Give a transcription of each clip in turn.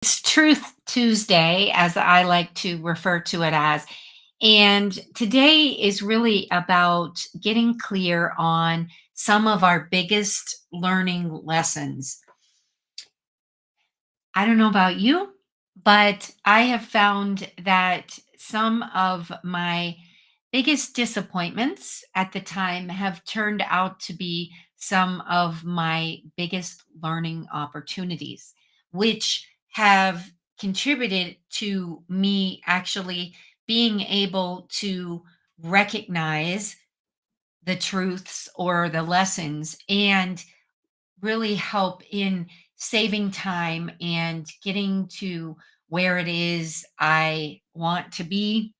It's Truth Tuesday, as I like to refer to it as. And today is really about getting clear on some of our biggest learning lessons. I don't know about you, but I have found that some of my biggest disappointments at the time have turned out to be some of my biggest learning opportunities, which have contributed to me actually being able to recognize the truths or the lessons and really help in saving time and getting to where it is I want to be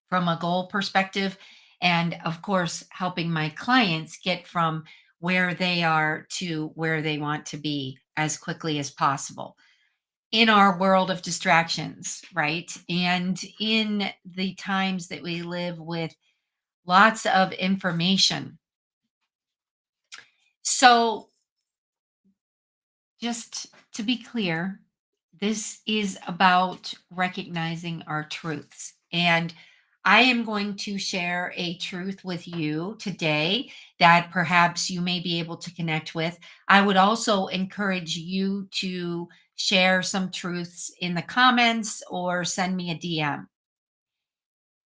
from a goal perspective. And of course, helping my clients get from where they are to where they want to be as quickly as possible in our world of distractions, right? And in the times that we live with lots of information. So, just to be clear, this is about recognizing our truths. And I am going to share a truth with you today that perhaps you may be able to connect with. I would also encourage you to share some truths in the comments or send me a DM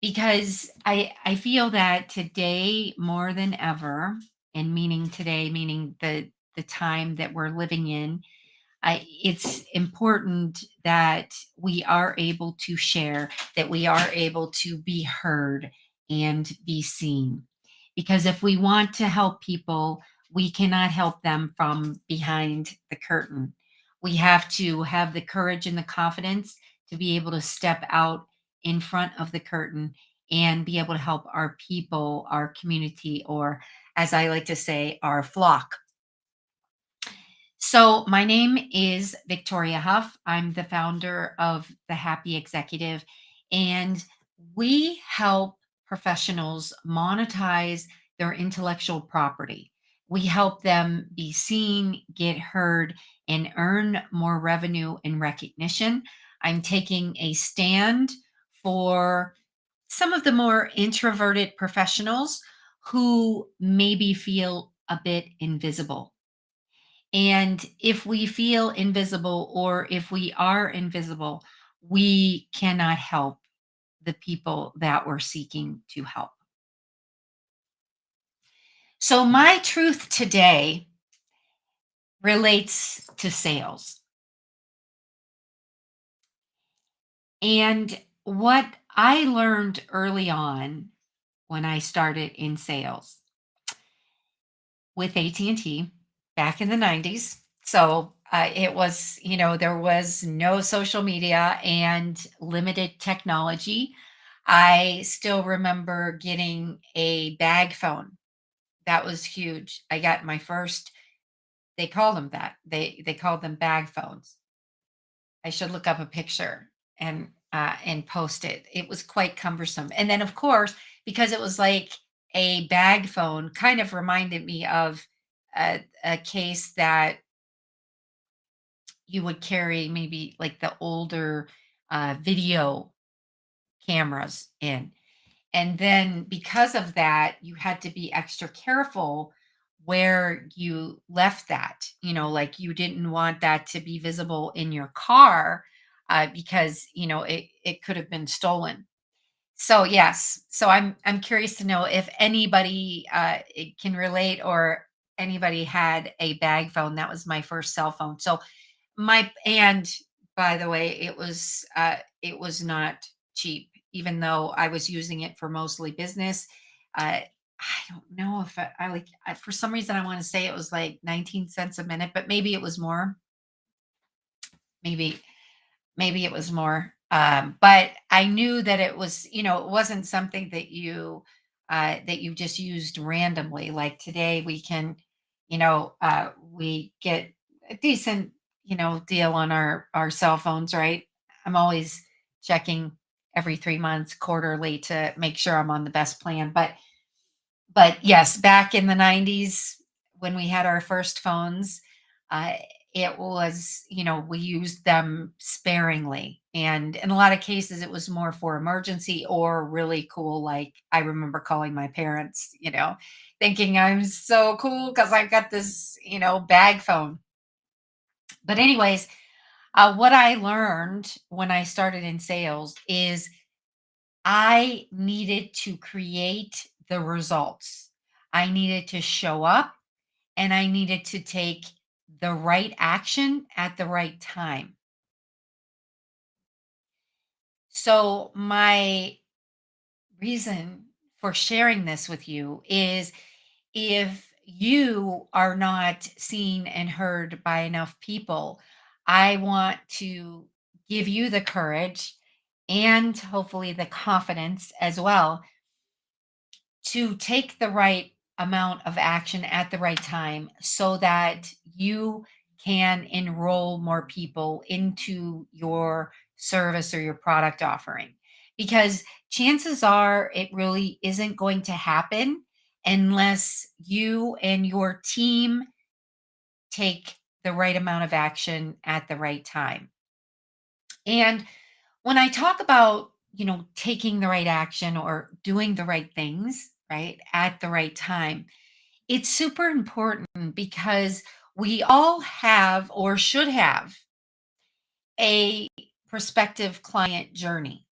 because I feel that today more than ever, and meaning today, meaning the time that we're living in, it's important that we are able to share, that we are able to be heard and be seen. Because if we want to help people, we cannot help them from behind the curtain. We have to have the courage and the confidence to be able to step out in front of the curtain and be able to help our people, our community, or as I like to say, our flock. So, my name is Victoria Huff. I'm the founder of The Happy Executive, and we help professionals monetize their intellectual property. We help them be seen, get heard, and earn more revenue and recognition. I'm taking a stand for some of the more introverted professionals who maybe feel a bit invisible. And if we feel invisible or if we are invisible, we cannot help the people that we're seeking to help. So, my truth today relates to sales. And what I learned early on when I started in sales with AT&T back in the 90s. So it was, there was no social media and limited technology. I still remember getting a bag phone. That was huge. I got my first, they called them that. They called them bag phones. I should look up a picture and post it. It was quite cumbersome. And then of course, because it was like a bag phone, kind of reminded me of a case that you would carry maybe like the older video cameras in. And then because of that, you had to be extra careful where you left that. Like you didn't want that to be visible in your car because, it could have been stolen. So yes, so I'm curious to know if anybody can relate or anybody had a bag phone. That was my first cell phone. So and by the way, it was not cheap, even though I was using it for mostly business. I don't know if I like for some reason I want to say it was like 19 cents a minute, but maybe it was more. Maybe maybe it was more. But I knew that it was, it wasn't something that you just used randomly. Like today we can, we get a decent, deal on our cell phones, right? I'm always checking every 3 months, quarterly to make sure I'm on the best plan. But yes, back in the 90s when we had our first phones, uh, it was, we used them sparingly. And in a lot of cases, it was more for emergency or really cool. Like I remember calling my parents, thinking I'm so cool because I got this, bag phone. But, anyways, what I learned when I started in sales is I needed to create the results. I needed to show up and I needed to take the right action at the right time. So, my reason for sharing this with you is if you are not seen and heard by enough people, I want to give you the courage and hopefully the confidence as well to take the right amount of action at the right time so that you can enroll more people into your service or your product offering. Because chances are it really isn't going to happen unless you and your team take the right amount of action at the right time. And when I talk about, taking the right action or doing the right things, right, at the right time, it's super important because we all have or should have a prospective client journey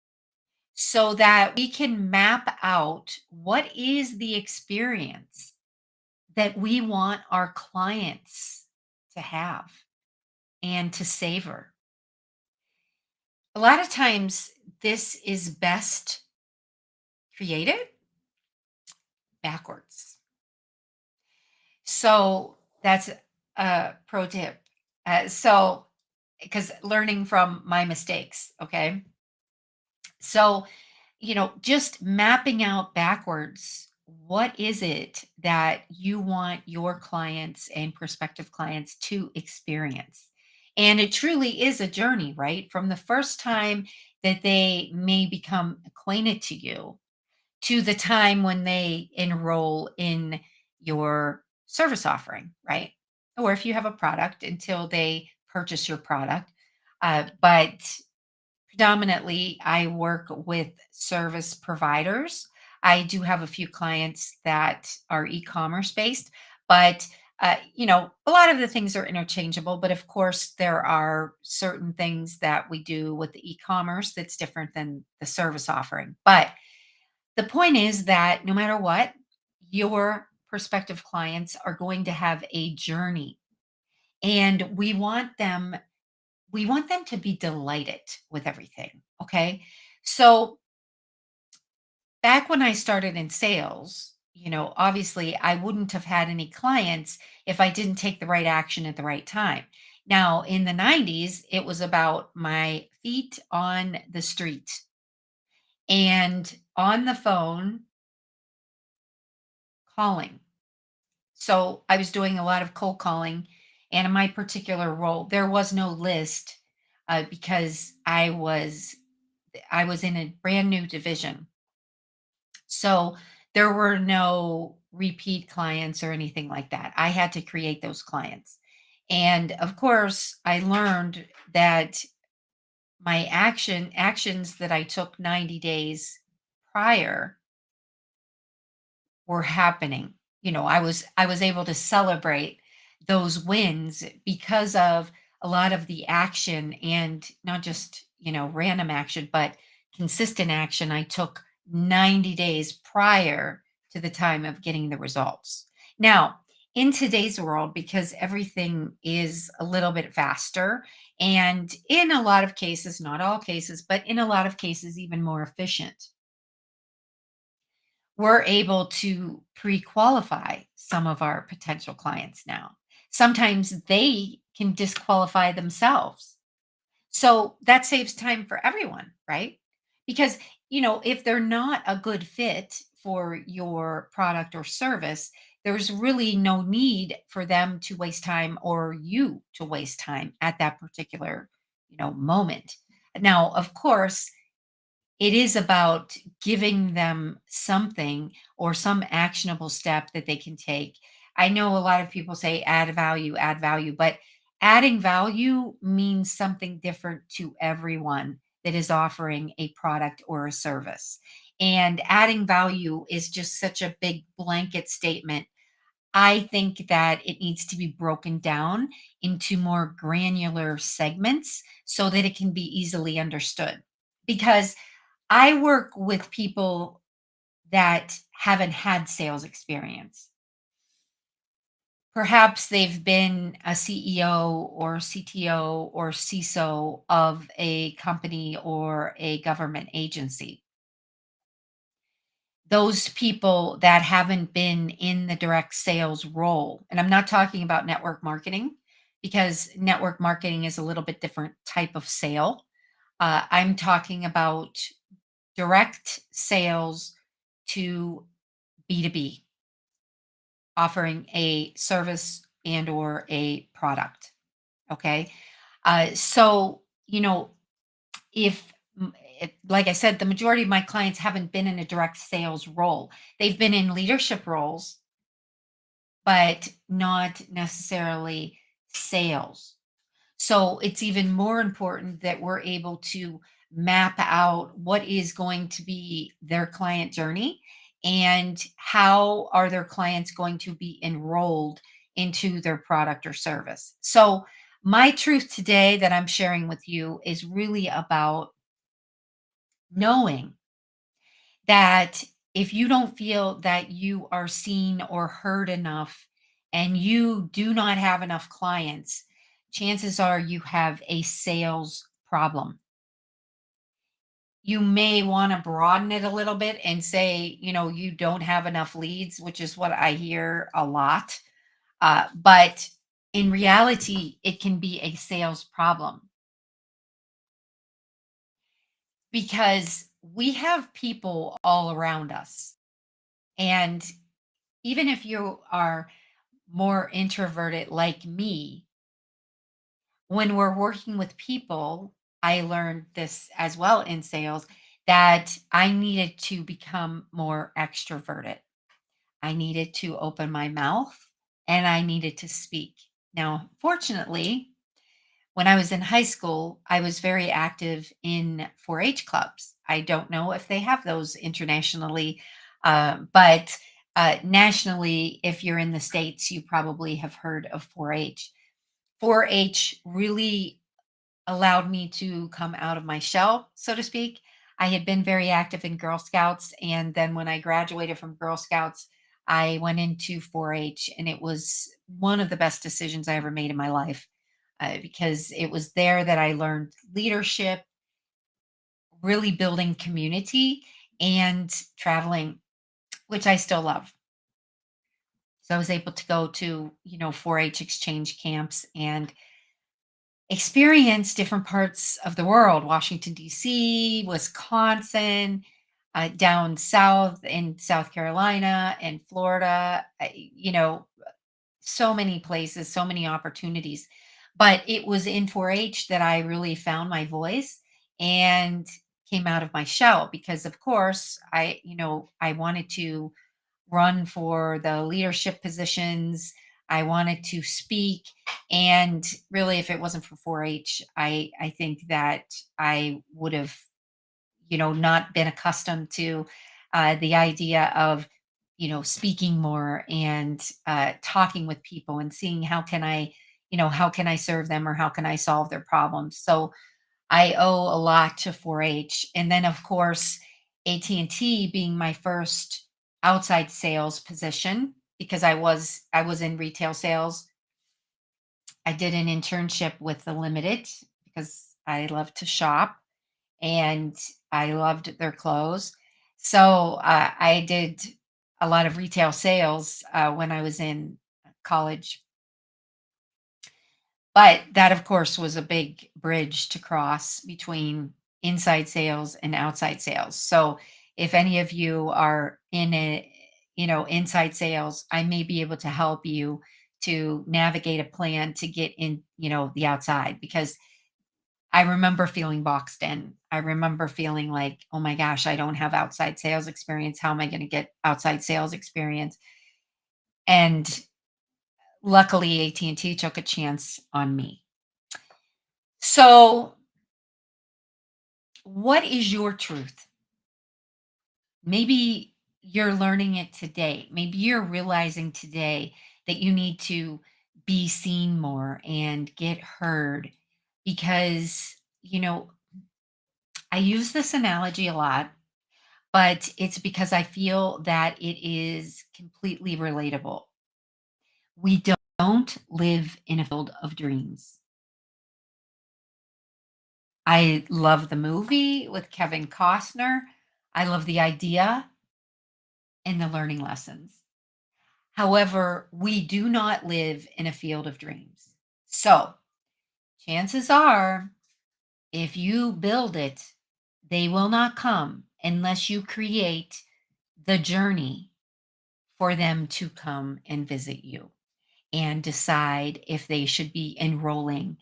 so that we can map out what is the experience that we want our clients to have and to savor. A lot of times, this is best created backwards. So that's a pro tip. So, because learning from my mistakes, okay? So, just mapping out backwards, what is it that you want your clients and prospective clients to experience? And it truly is a journey, right? From the first time that they may become acquainted to you to the time when they enroll in your service offering, right? Or if you have a product until they purchase your product. But predominantly, I work with service providers. I do have a few clients that are e-commerce based, but a lot of the things are interchangeable. But of course, there are certain things that we do with the e-commerce that's different than the service offering. But the point is that no matter what, your prospective clients are going to have a journey and we want them to be delighted with everything, okay? So, back when I started in sales, obviously I wouldn't have had any clients if I didn't take the right action at the right time. Now, in the 90s, it was about my feet on the street and on the phone calling. So I was doing a lot of cold calling, and in my particular role, there was no list because I was in a brand new division, so there were no repeat clients or anything like that. I had to create those clients, and of course, I learned that my actions that I took 90 days prior were happening. I was able to celebrate those wins because of a lot of the action and not just, random action, but consistent action I took 90 days prior to the time of getting the results. Now, in today's world, because everything is a little bit faster, and in a lot of cases, not all cases, but in a lot of cases, even more efficient, we're able to pre-qualify some of our potential clients now. Sometimes they can disqualify themselves. So that saves time for everyone, right? Because, if they're not a good fit for your product or service, there's really no need for them to waste time or you to waste time at that particular, moment. Now, of course, it is about giving them something or some actionable step that they can take. I know a lot of people say add value, but adding value means something different to everyone that is offering a product or a service. And adding value is just such a big blanket statement. I think that it needs to be broken down into more granular segments so that it can be easily understood. Because I work with people that haven't had sales experience. Perhaps they've been a CEO or CTO or CISO of a company or a government agency. Those people that haven't been in the direct sales role, and I'm not talking about network marketing because network marketing is a little bit different type of sale. I'm talking about direct sales to B2B, offering a service and or a product. Okay. So, if, like I said, the majority of my clients haven't been in a direct sales role, they've been in leadership roles, but not necessarily sales. So it's even more important that we're able to map out what is going to be their client journey and how are their clients going to be enrolled into their product or service. So my truth today that I'm sharing with you is really about knowing that if you don't feel that you are seen or heard enough and you do not have enough clients, chances are you have a sales problem. You may want to broaden it a little bit and say, you don't have enough leads, which is what I hear a lot. But in reality, it can be a sales problem because we have people all around us. And even if you are more introverted like me, when we're working with people, I learned this as well in sales that I needed to become more extroverted. I needed to open my mouth and I needed to speak. Now, fortunately, when I was in high school, I was very active in 4 H clubs. I don't know if they have those internationally, but nationally, if you're in the States, you probably have heard of 4 H. 4 H really allowed me to come out of my shell, so to speak. I had been very active in Girl Scouts. And then when I graduated from Girl Scouts, I went into 4 H, and it was one of the best decisions I ever made in my life because it was there that I learned leadership, really building community, and traveling, which I still love. So I was able to go to, 4 H exchange camps and experience different parts of the world, Washington, D.C., Wisconsin, down south in South Carolina and Florida, so many places, so many opportunities. But it was in 4 H that I really found my voice and came out of my shell because, of course, I wanted to run for the leadership positions. I wanted to speak. And really, if it wasn't for 4 H, I think that I would have, not been accustomed to the idea of, speaking more and talking with people and seeing how can I serve them or how can I solve their problems. So I owe a lot to 4-H. And then of course, AT&T being my first outside sales position because I was in retail sales. I did an internship with the Limited because I love to shop and I loved their clothes. So I did a lot of retail sales when I was in college. But that, of course, was a big bridge to cross between inside sales and outside sales. So if any of you are in inside sales, I may be able to help you to navigate a plan to get in, the outside because I remember feeling boxed in. I remember feeling like, oh my gosh, I don't have outside sales experience. How am I going to get outside sales experience? And Luckily, AT&T took a chance on me. So, what is your truth? Maybe you're learning it today. Maybe you're realizing today that you need to be seen more and get heard because, I use this analogy a lot, but it's because I feel that it is completely relatable. We don't live in a field of dreams. I love the movie with Kevin Costner. I love the idea and the learning lessons. However, we do not live in a field of dreams. So, chances are, if you build it, they will not come unless you create the journey for them to come and visit you and decide if they should be enrolling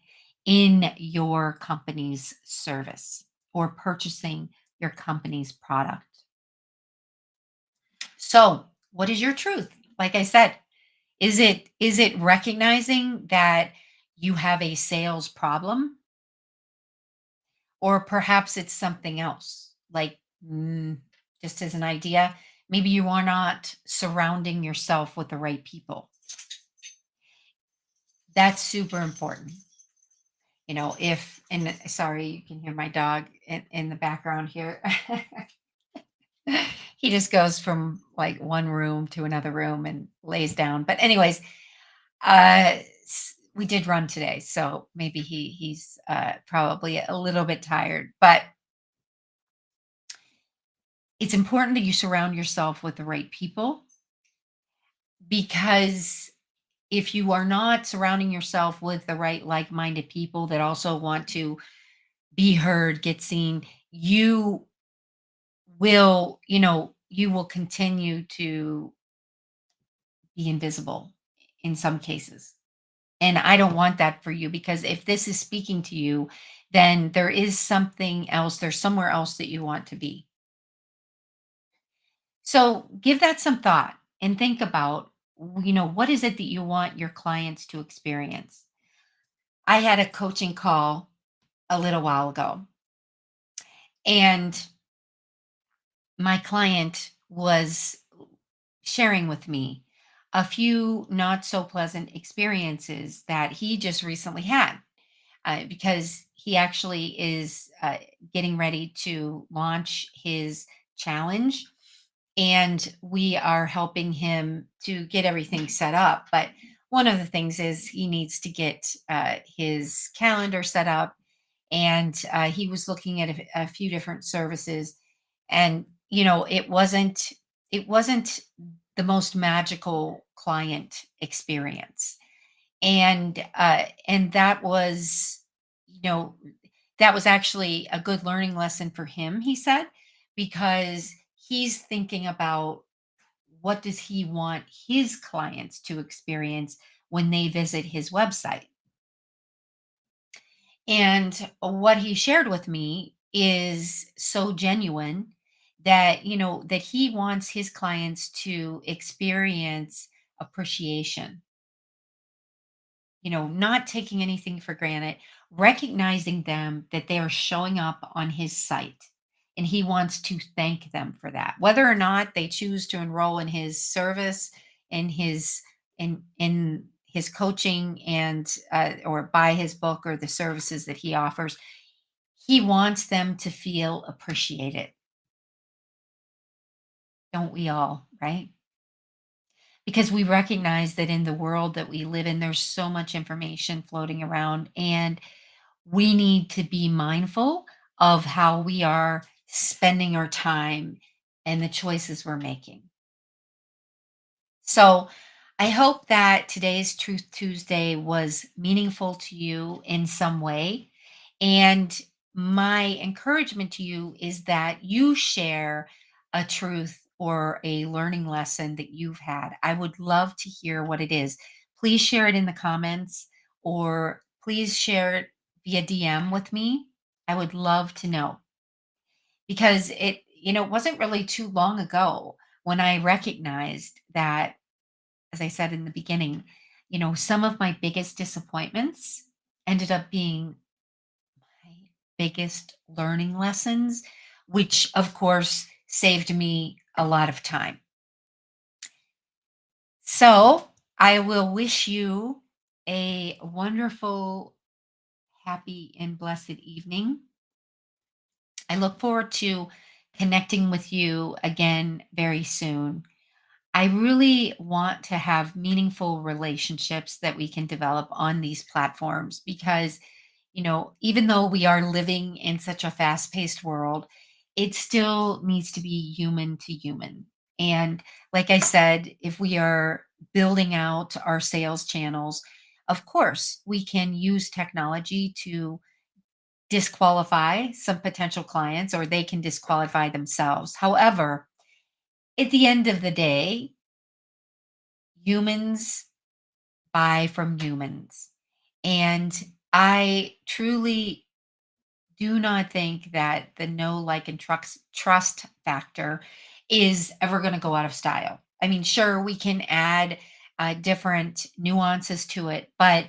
in your company's service or purchasing your company's product. So, what is your truth? Like I said, is it recognizing that you have a sales problem, or perhaps it's something else? Like, just as an idea, maybe you are not surrounding yourself with the right people. That's super important. If and sorry, you can hear my dog in the background here. He just goes from like one room to another room and lays down. But anyways, we did run today, so maybe he's probably a little bit tired. But it's important that you surround yourself with the right people, because if you are not surrounding yourself with the right like-minded people that also want to be heard, get seen, you will continue to be invisible in some cases. And I don't want that for you, because if this is speaking to you, then there is something else, there's somewhere else that you want to be. So give that some thought and think about, what is it that you want your clients to experience? I had a coaching call a little while ago, and my client was sharing with me a few not so pleasant experiences that he just recently had, because he actually is getting ready to launch his challenge, and we are helping him to get everything set up. But one of the things is he needs to get his calendar set up, and he was looking at a few different services, and it wasn't the most magical client experience, and that was, you know that was actually a good learning lesson for him, he said, because he's thinking about what does he want his clients to experience when they visit his website. And what he shared with me is so genuine, that he wants his clients to experience appreciation, not taking anything for granted, recognizing them that they are showing up on his site. And he wants to thank them for that. Whether or not they choose to enroll in his service, in his coaching, and or buy his book or the services that he offers, he wants them to feel appreciated. Don't we all, right? Because we recognize that in the world that we live in, there's so much information floating around, and we need to be mindful of how we are spending our time and the choices we're making. So, I hope that today's Truth Tuesday was meaningful to you in some way. And my encouragement to you is that you share a truth or a learning lesson that you've had. I would love to hear what it is. Please share it in the comments, or please share it via DM with me. I would love to know, because it wasn't really too long ago when I recognized that, as I said in the beginning, Some of my biggest disappointments ended up being my biggest learning lessons, which of course saved me a lot of time. So I will wish you a wonderful, happy, and blessed evening. I look forward to connecting with you again very soon. I really want to have meaningful relationships that we can develop on these platforms because, even though we are living in such a fast paced world, it still needs to be human to human. And like I said, if we are building out our sales channels, of course, we can use technology to disqualify some potential clients or they can disqualify themselves. However, at the end of the day, humans buy from humans. And I truly do not think that the no like and trust factor is ever going to go out of style. I mean, sure, we can add different nuances to it, but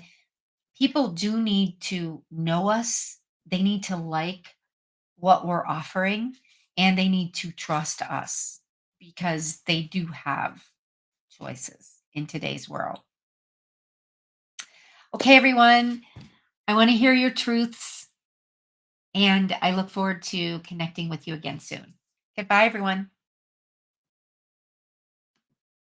people do need to know us. They need to like what we're offering and they need to trust us because they do have choices in today's world. Okay, everyone, I want to hear your truths and I look forward to connecting with you again soon. Goodbye, everyone.